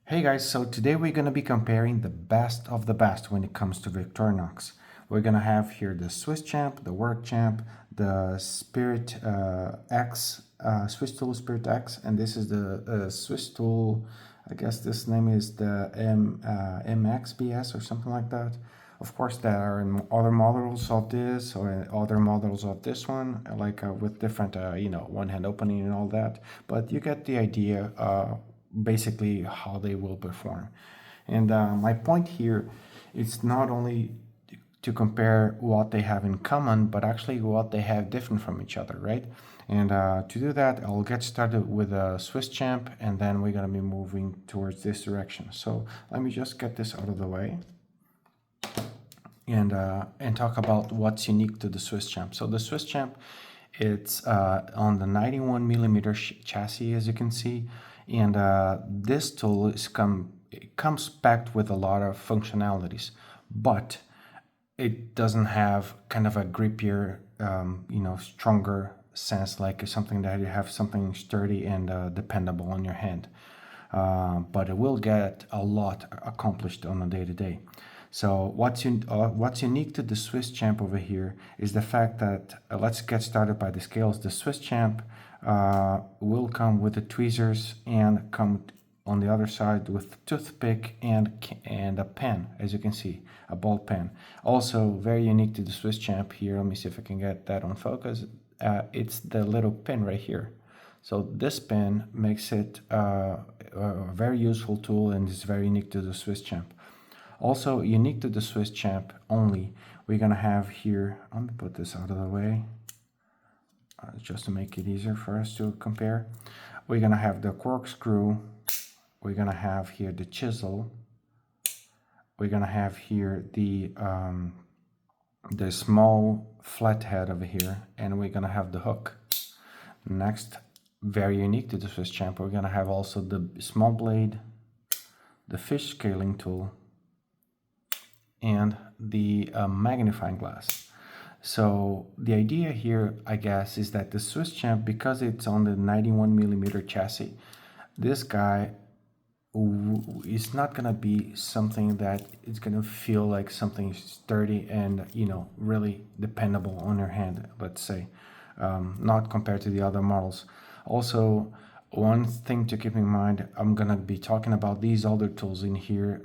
Hey guys, so today we're going to be comparing the best of the best when it comes to Victorinox. We're going to have here the Swiss Champ, the Work Champ, the Spirit X, Swiss Tool Spirit X, and this is the Swiss Tool, I guess this name is the MXBS or something like that. Of course, there are other models of this or other models of this one, like with different, one-hand opening and all that, but you get the idea. Basically how they will perform. And my point here is not only to compare what they have in common, but actually what they have different from each other, right? And to do that, I'll get started with a Swiss Champ, and then we're gonna be moving towards this direction. So let me just get this out of the way and talk about what's unique to the Swiss Champ. So the Swiss Champ, it's on the 91 millimeter chassis, as you can see, and this tool comes packed with a lot of functionalities, but it doesn't have kind of a grippier, stronger sense, like something that you have something sturdy and dependable on your hand. But it will get a lot accomplished on a day-to-day. So what's unique to the Swiss Champ over here is the fact that, let's get started by the scales. The Swiss Champ will come with the tweezers and come on the other side with toothpick and a pen, as you can see, a ball pen. Also very unique to the Swiss Champ here, let me see if I can get that on focus, it's the little pin right here. So this pen makes it a very useful tool and is very unique to the Swiss Champ. Also unique to the Swiss Champ only, we're gonna have here, let me put this out of the way, just to make it easier for us to compare. We're gonna have the corkscrew, we're gonna have here the chisel, we're gonna have here the small flat head over here, and we're gonna have the hook. Next, very unique to the Swiss Champ, we're gonna have also the small blade, the fish scaling tool, and the magnifying glass. So the idea here, I guess, is that the Swiss Champ, because it's on the 91 millimeter chassis, this guy is not gonna be something that is gonna feel like something sturdy and really dependable on your hand, let's say, not compared to the other models. Also, one thing to keep in mind, I'm gonna be talking about these other tools in here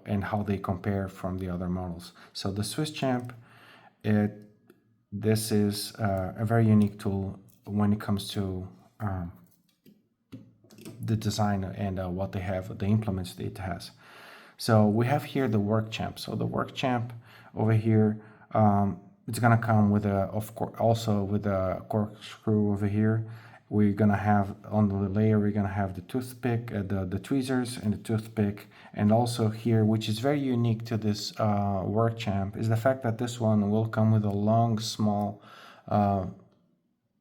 and how they compare from the other models. So the Swiss Champ, this is a very unique tool when it comes to the design and what they have, the implements that it has. So we have here the Work Champ. So the Work Champ over here, it's gonna come with of course, also with a corkscrew over here. We're gonna have on the layer, we're gonna have the toothpick, the tweezers and the toothpick, and also here, which is very unique to this Work Champ, is the fact that this one will come with a long, small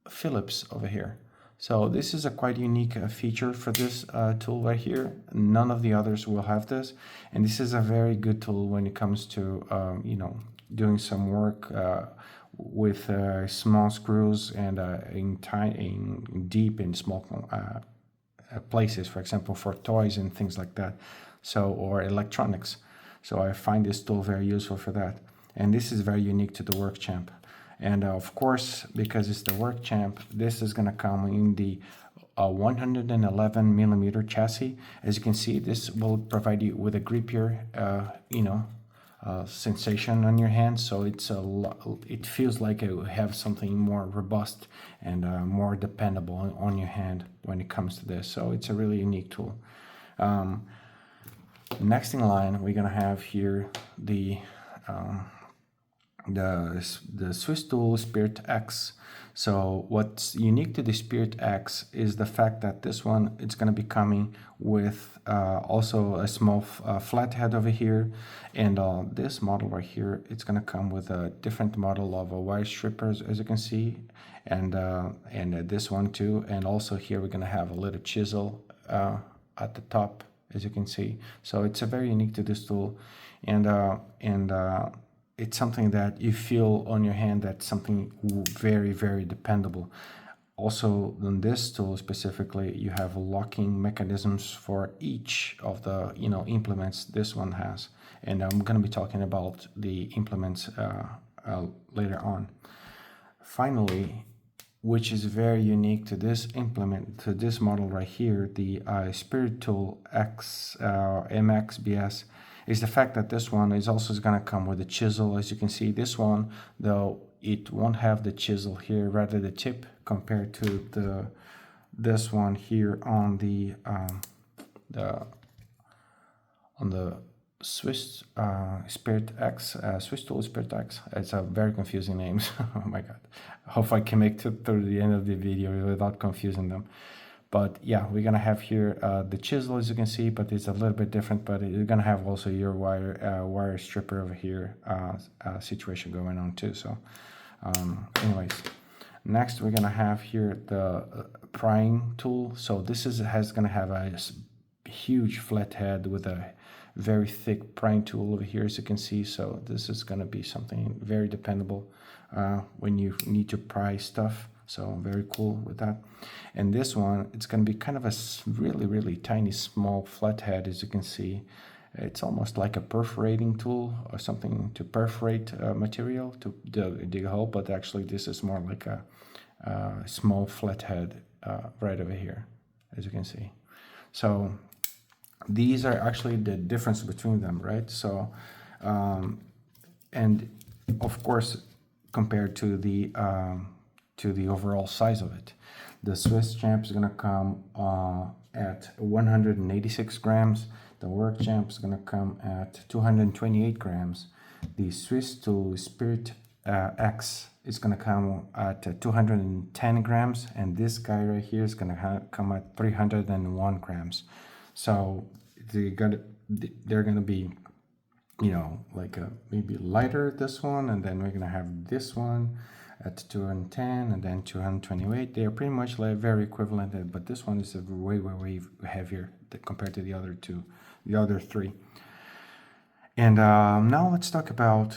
Phillips over here. So this is a quite unique feature for this tool right here. None of the others will have this, and this is a very good tool when it comes to doing some work with small screws and in deep and small places, for example, for toys and things like that. So, or electronics. So I find this tool very useful for that, and this is very unique to the Work Champ. And of course, because it's the Work Champ, this is going to come in the 111 millimeter chassis. As you can see, this will provide you with a grippier, sensation on your hand. So it feels like you have something more robust and more dependable on your hand when it comes to this. So it's a really unique tool. Next in line, we're going to have here the Swiss tool Spirit X. So what's unique to the Spirit X is the fact that this one, it's going to be coming with also a small flat head over here, and this model right here, it's going to come with a different model of wire strippers, as you can see, and this one too, and also here we're going to have a little chisel at the top, as you can see. So it's a very unique to this tool, and it's something that you feel on your hand, that's something very, very dependable. Also, on this tool specifically, you have locking mechanisms for each of the implements this one has, and I'm going to be talking about the implements later on. Finally, which is very unique to this implement, to this model right here, the Spirit Tool X MXBS, is the fact that this one is also going to come with a chisel. As you can see, this one, though, it won't have the chisel here, rather the tip, compared to this one here on the Swiss Spirit X, Swiss Tool Spirit X. It's a very confusing name. Oh my god! I hope I can make it through the end of the video without confusing them. But yeah, we're gonna have here the chisel, as you can see, but it's a little bit different. But you're gonna have also your wire stripper over here situation going on too. So, anyways, next we're gonna have here the prying tool. So this has gonna have a huge flat head with a very thick prying tool over here, as you can see. So this is going to be something very dependable when you need to pry stuff. So very cool with that. And this one, it's going to be kind of a really tiny small flat head, as you can see. It's almost like a perforating tool or something to perforate material to dig a hole, but actually this is more like a small flat head right over here, as you can see. So these are actually the difference between them, right? So, and of course, compared to the overall size of it, the Swiss Champ is gonna come at 186 grams. The Work Champ is gonna come at 228 grams. The Swiss Tool Spirit X is gonna come at 210 grams, and this guy right here is gonna come at 301 grams. So they're gonna be, like maybe lighter, this one, and then we're gonna have this one at 210 and then 228. They are pretty much like very equivalent, but this one is way heavier compared to the other three. And now let's talk about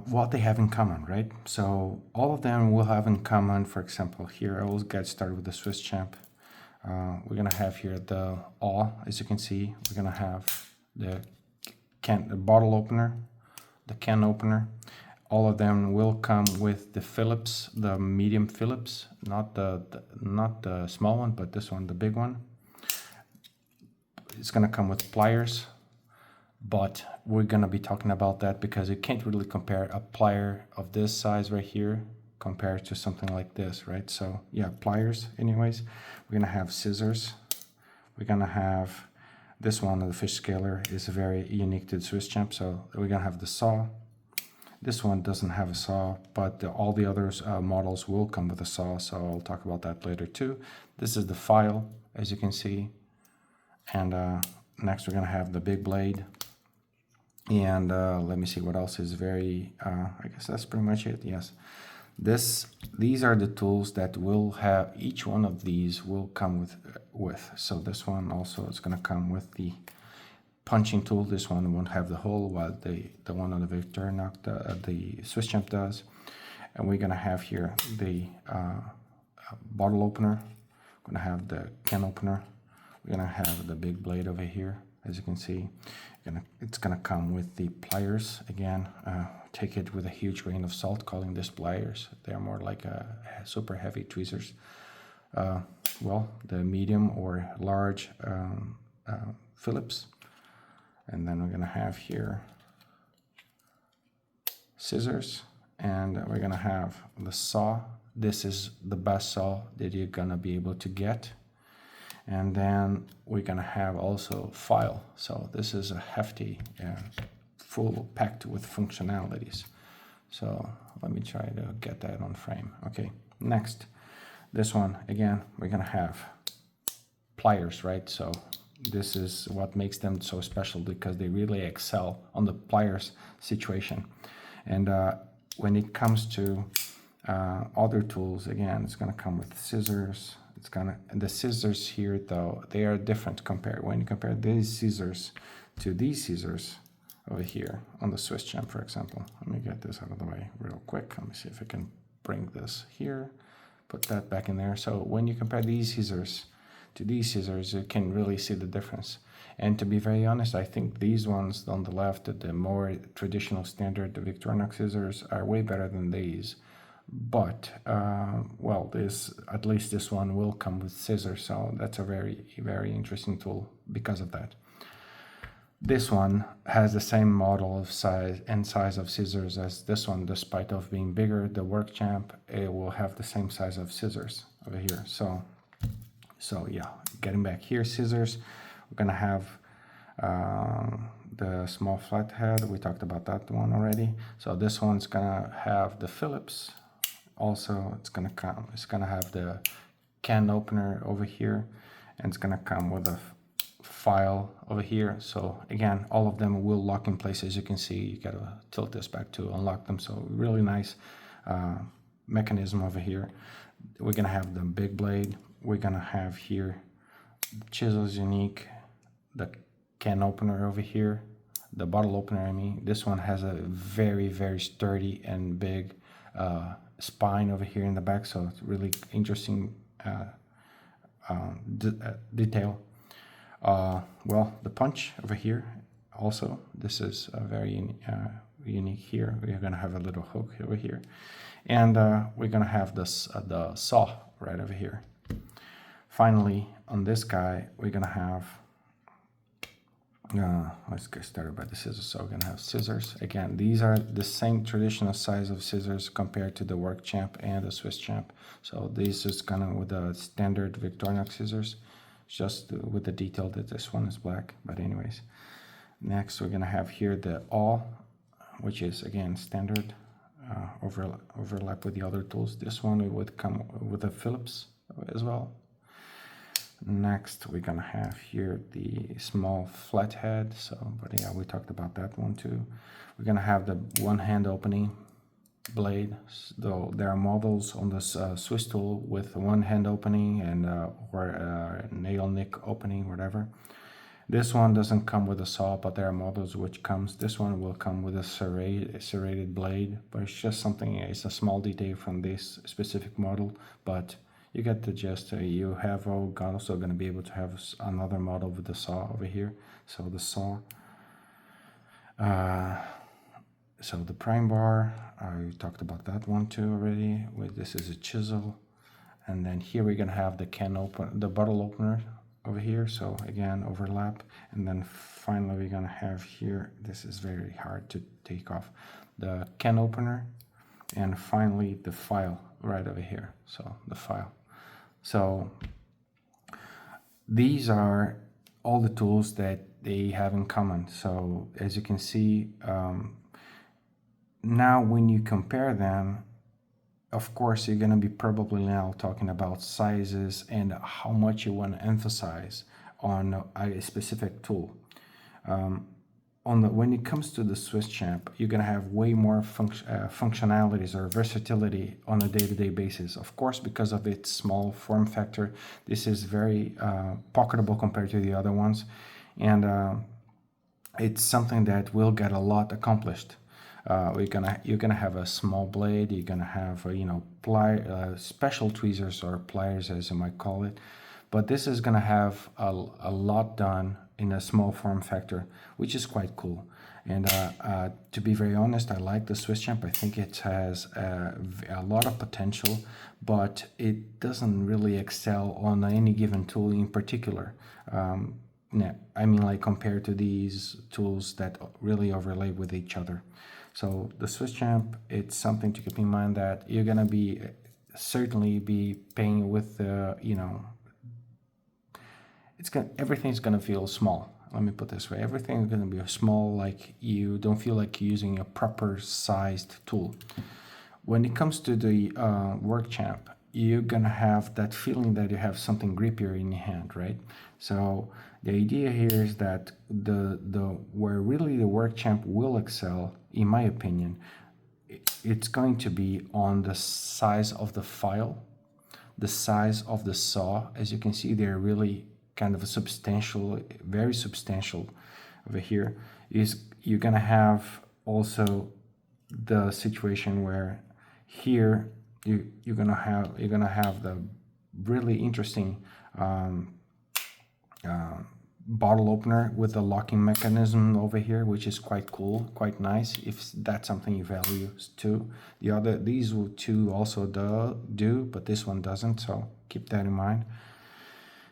what they have in common, right? So all of them will have in common. For example, here I will get started with the Swiss Champ. We're gonna have here the as you can see. We're gonna have the bottle opener, the can opener. All of them will come with the Phillips, the medium Phillips, not the small one, but this one, the big one. It's gonna come with pliers, but we're gonna be talking about that because you can't really compare a plier of this size right here compared to something like this, right? So yeah, pliers. Anyways, we're gonna have scissors. We're gonna have this one, the fish scaler, is very unique to the Swiss Champ. So we're gonna have the saw. This one doesn't have a saw, but all the others models will come with a saw. So I'll talk about that later too. This is the file, as you can see. And next we're gonna have the big blade. And let me see what else is very, I guess that's pretty much it. Yes. These are the tools that will have, each one of these will come with. So this one also is going to come with the punching tool. This one won't have the hole, while the one on the Victorinox, the Swiss Champ does. And we're going to have here the bottle opener. We're going to have the can opener. We're going to have the big blade over here, as you can see. It's going to come with the pliers again. Take it with a huge grain of salt, calling this pliers. They are more like super heavy tweezers. Well, the medium or large Phillips. And then we're going to have here scissors, and we're going to have the saw. This is the best saw that you're going to be able to get. And then we're going to have also file. So this is a hefty, full packed with functionalities. So let me try to get that on frame. Okay, next, this one, again, we're going to have pliers, right? So this is what makes them so special, because they really excel on the pliers situation. And when it comes to other tools, again, it's going to come with scissors. And the scissors here, though, they are different when you compare these scissors to these scissors over here on the Swiss Champ, for example. Let me get this out of the way real quick. Let me see if I can bring this here. put that back in there. So when you compare these scissors to these scissors, you can really see the difference. And to be very honest, I think these ones on the left, the more traditional standard, the Victorinox scissors, are way better than these. But well, at least this one will come with scissors, so that's a very interesting tool because of that. This one has the same model of size of scissors as this one, despite of being bigger. The Work Champ, it will have the same size of scissors over here. So yeah, getting back here, scissors, we're gonna have the small flathead. We talked about that one already. So this one's gonna have the Phillips. Also, it's gonna have the can opener over here, and it's gonna come with a file over here. So again, all of them will lock in place. As you can see, you gotta tilt this back to unlock them. So really nice mechanism over here. We're gonna have the big blade. We're gonna have here chisels unique, the can opener over here, the bottle opener. I mean, this one has a very sturdy and big spine over here in the back, so it's really interesting detail. Well, the punch over here also, this is very unique here. We're gonna have a little hook over here, and we're gonna have this the saw right over here. Finally, on this guy, we're gonna have let's get started by the scissors. So we're gonna have scissors. Again, these are the same traditional size of scissors compared to the Work Champ and the Swiss Champ. So this is kind of with the standard Victorinox scissors, just with the detail that this one is black. But anyways, next we're gonna have here the awl, which is again standard, overlap with the other tools. This one would come with a Phillips as well. Next, we're gonna have here the small flathead. So, but yeah, we talked about that one too. We're gonna have the one-hand opening blade. Though there are models on this Swiss tool with one-hand opening and or nail nick opening, whatever. This one doesn't come with a saw, but there are models which comes. This one will come with a serrated blade, but it's just something. It's a small detail from this specific model, but you get the gist. You have also going to be able to have another model with the saw over here. So the saw. So the prying bar, I talked about that one too already. This is a chisel, and then here we're going to have the bottle opener over here. So again, overlap, and then finally we're going to have here. This is very hard to take off. The can opener, and finally the file right over here. So the file. So these are all the tools that they have in common. So as you can see, now when you compare them, of course, you're going to be probably now talking about sizes and how much you want to emphasize on a specific tool. When it comes to the Swiss Champ, you're going to have way more functionalities or versatility on a day-to-day basis. Of course, because of its small form factor, this is very pocketable compared to the other ones, and it's something that will get a lot accomplished. You're gonna have a small blade. You're gonna have special tweezers or pliers, as you might call it, but this is gonna have a lot done in a small form factor, which is quite cool. And to be very honest, I like the Swiss Champ. I think it has a lot of potential, but it doesn't really excel on any given tool in particular. I mean, like compared to these tools that really overlay with each other. So the Swiss Champ, it's something to keep in mind that you're gonna certainly be paying with everything's gonna feel small. Let me put it this way: everything's gonna be small. Like you don't feel like you're using a proper sized tool. When it comes to the Work Champ, you're gonna have that feeling that you have something grippier in your hand, right? So the idea here is that where really the Work Champ will excel, in my opinion, it's going to be on the size of the file, the size of the saw. As you can see, they're really kind of very substantial over here. You're gonna have also the situation where here you're gonna have the really interesting bottle opener with the locking mechanism over here, which is quite cool, quite nice, if that's something you value too. These two also do, but this one doesn't, so keep that in mind.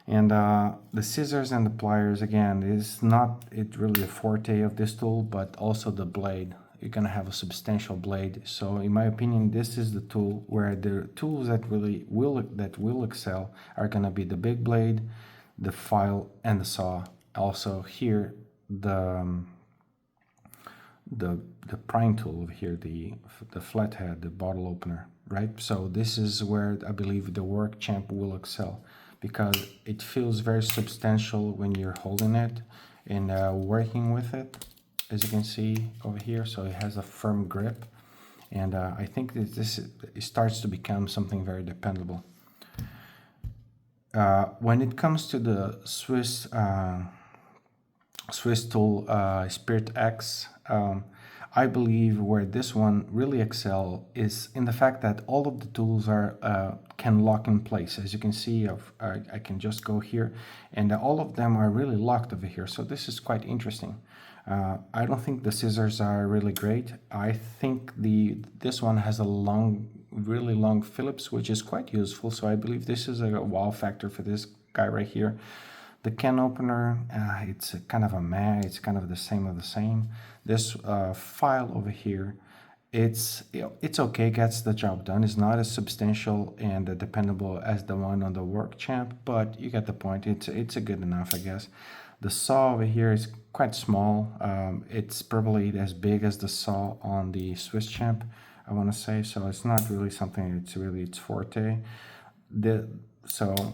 And the scissors and the pliers, again, is not really a forte of this tool, but also the blade. You're gonna have a substantial blade. So in my opinion, this is the tool where the tools that will excel are gonna be the big blade, the file, and the saw. Also here, the prying tool over here, the flathead, the bottle opener, right? So this is where I believe the Work Champ will excel, because it feels very substantial when you're holding it and working with it, as you can see over here. So it has a firm grip, and I think that it starts to become something very dependable. When it comes to the Swiss tool Spirit X, I believe where this one really excel is in the fact that all of the tools can lock in place. As you can see, I can just go here, and all of them are really locked over here. So this is quite interesting. I don't think the scissors are really great. I think this one has a really long Phillips, which is quite useful. So I believe this is a wow factor for this guy right here. The can opener, it's kind of a meh. It's kind of the same of the same. This file over here, it's okay, gets the job done. It's not as substantial and dependable as the one on the Work Champ, but you get the point. It's a good enough, I guess. The saw over here is quite small. It's probably as big as the saw on the Swiss Champ, I want to say. So it's not really something it's really its forte. So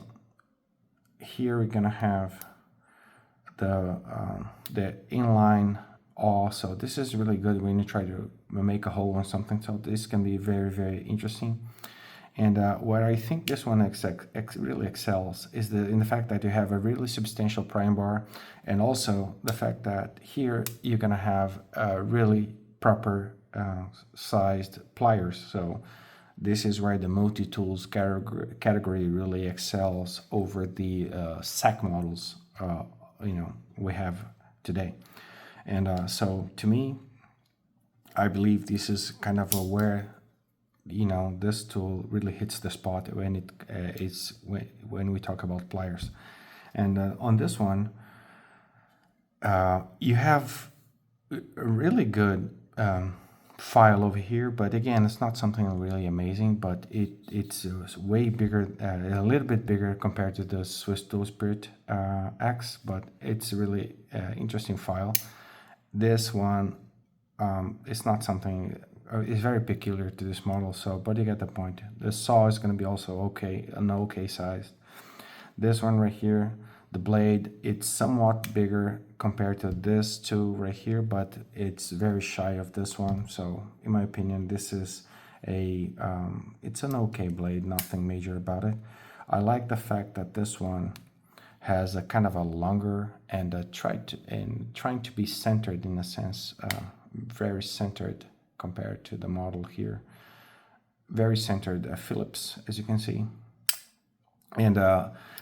here we're gonna have the inline awl. So this is really good when you try to make a hole on something. So this can be very, very interesting. And where I think this one really excels is in the fact that you have a really substantial prying bar, and also the fact that here you're gonna have really proper sized pliers. So this is where the multi-tools category really excels over the SAK models we have today. And so to me, I believe this is kind of where this tool really hits the spot when when we talk about pliers. And on this one, you have a really good file over here, but again, it's not something really amazing, but it's way bigger, a little bit bigger compared to the Swiss Tool Spirit X, but it's a really interesting file. This one it's not something, it's very peculiar to this model, so but you get the point. The saw is going to be also an okay size. This one right here, the blade, it's somewhat bigger compared to this two right here, but it's very shy of this one. So in my opinion, this is it's an okay blade, nothing major about it. I like the fact that this one has a kind of a longer and trying to be centered in a sense, very centered compared to the model here. Very centered Phillips, as you can see. And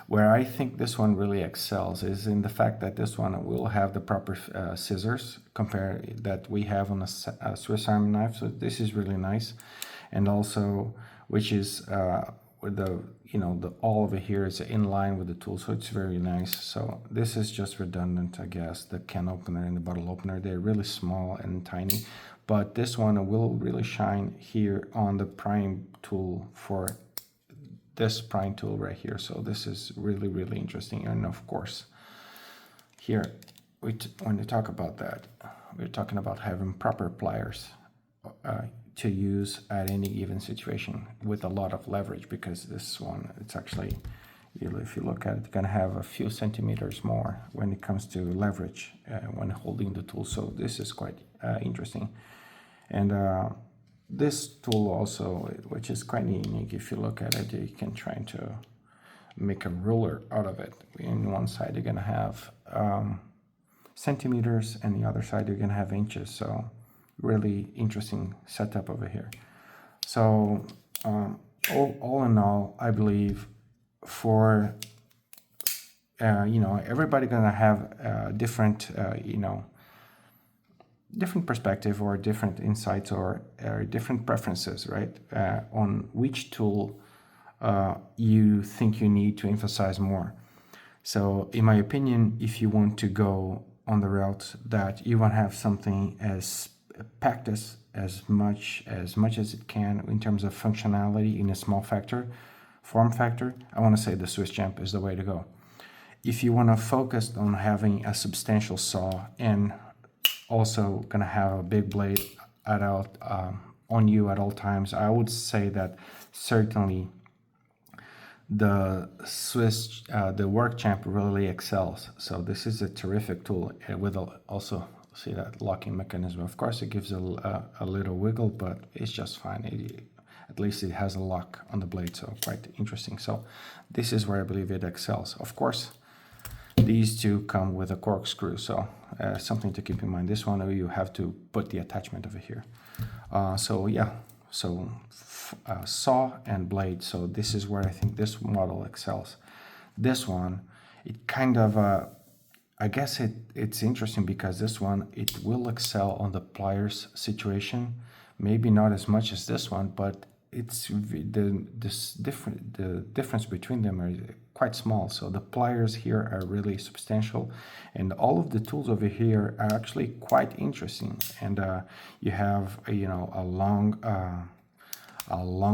where I think this one really excels is in the fact that this one will have the proper scissors that we have on a Swiss Army knife. So this is really nice. And also, which is with the all over here is in line with the tool, so it's very nice. So this is just redundant, I guess. The can opener and the bottle opener, they're really small and tiny, but this one will really shine here on the prying tool for this prying tool right here. So this is really, really interesting. And of course, here when we talk about that, we're talking about having proper pliers to use at any given situation with a lot of leverage, because this one, it's actually, if you look at it, you're gonna have a few centimeters more when it comes to leverage when holding the tool. So this is quite interesting. And this tool also, which is quite unique, if you look at it, you can try to make a ruler out of it. In one side you're gonna have centimeters, and the other side you're gonna have inches. So really interesting setup over here. So all in all, I believe for everybody gonna have different different perspective or different insights or different preferences, right? On which tool you think you need to emphasize more. So in my opinion, if you want to go on the route that you want to have something as packed as much as it can in terms of functionality in a small form factor, I want to say the Swiss Champ is the way to go. If you want to focus on having a substantial saw and also gonna have a big blade on you at all times, I would say that certainly the the Work Champ really excels. So this is a terrific tool with also see that locking mechanism. Of course, it gives a little wiggle, but it's just fine. At least it has a lock on the blade, so quite interesting. So this is where I believe it excels. Of course, these two come with a corkscrew, so something to keep in mind. This one, you have to put the attachment over here. So yeah, so saw and blade. So this is where I think this model excels. This one, it kind of, I guess it's interesting because this one, it will excel on the pliers situation. Maybe not as much as this one, but it's the difference between them are quite small. So the pliers here are really substantial, and all of the tools over here are actually quite interesting. And you have a long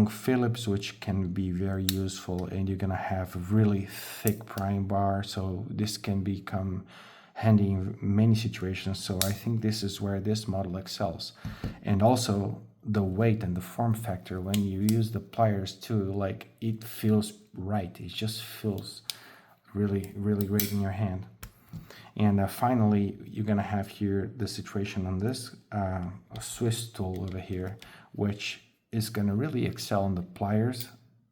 Phillips, which can be very useful, and you're gonna have a really thick prying bar, so this can become handy in many situations. So I think this is where this model excels. And also the weight and the form factor, when you use the pliers too, like it feels right. It just feels really, really great in your hand. And finally, you're gonna have here the situation on this a Swiss tool over here, which is gonna really excel on the pliers,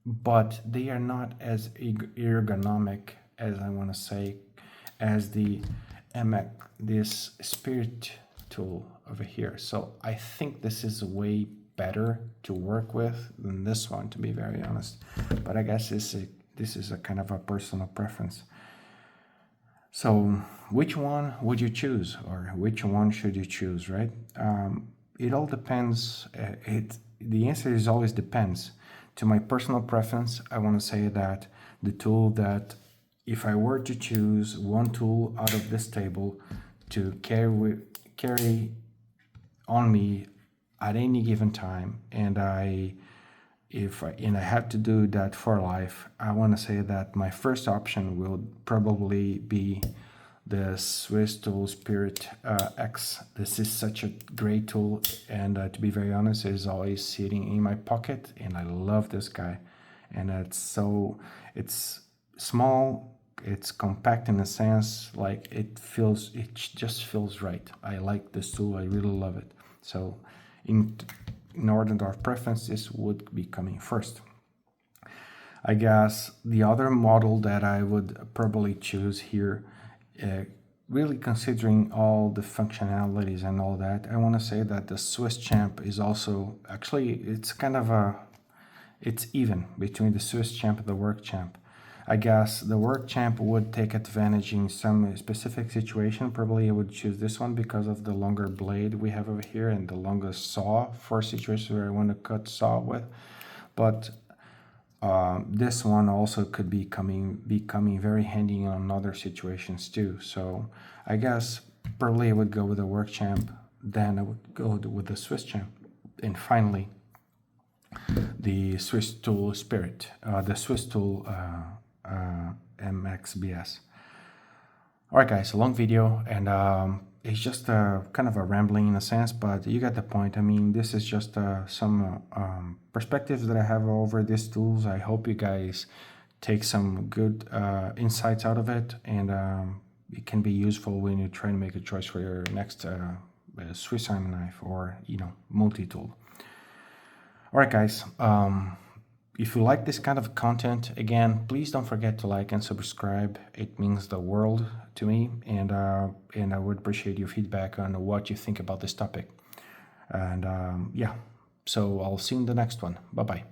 but they are not as ergonomic as I want to say as this Spirit tool over here. So I think this is way better to work with than this one, to be very honest. But I guess this is a kind of a personal preference. So which one would you choose, or which one should you choose, right? It all depends. The answer is always depends. To my personal preference, I want to say that the tool that, if I were to choose one tool out of this table to carry on me at any given time, and I have to do that for life, I want to say that my first option will probably be the Swiss tool Spirit X. This is such a great tool, and to be very honest, it is always sitting in my pocket, and I love this guy. And it's small, it's compact in a sense, like it just feels right. I like this tool, I really love it. So in order of preference, this would be coming first. I guess the other model that I would probably choose here, really considering all the functionalities and all that, I want to say that the Swiss Champ is also, actually, it's kind of it's even between the Swiss Champ and the Work Champ. I guess the Work Champ would take advantage in some specific situation. Probably I would choose this one because of the longer blade we have over here and the longer saw for situations where I want to cut saw with. But this one also could be becoming very handy in other situations too. So I guess probably I would go with the Work Champ, then I would go with the Swiss Champ, and finally the Swiss tool Spirit, the Swiss tool MXBS. All right, guys, a long video, and it's just kind of a rambling in a sense, but you get the point. I mean, this is just some perspectives that I have over these tools. I hope you guys take some good insights out of it, and it can be useful when you try to make a choice for your next Swiss Army knife or multi-tool. All right, guys. If you like this kind of content, again, please don't forget to like and subscribe. It means the world to me, and I would appreciate your feedback on what you think about this topic. And yeah, so I'll see you in the next one. Bye-bye.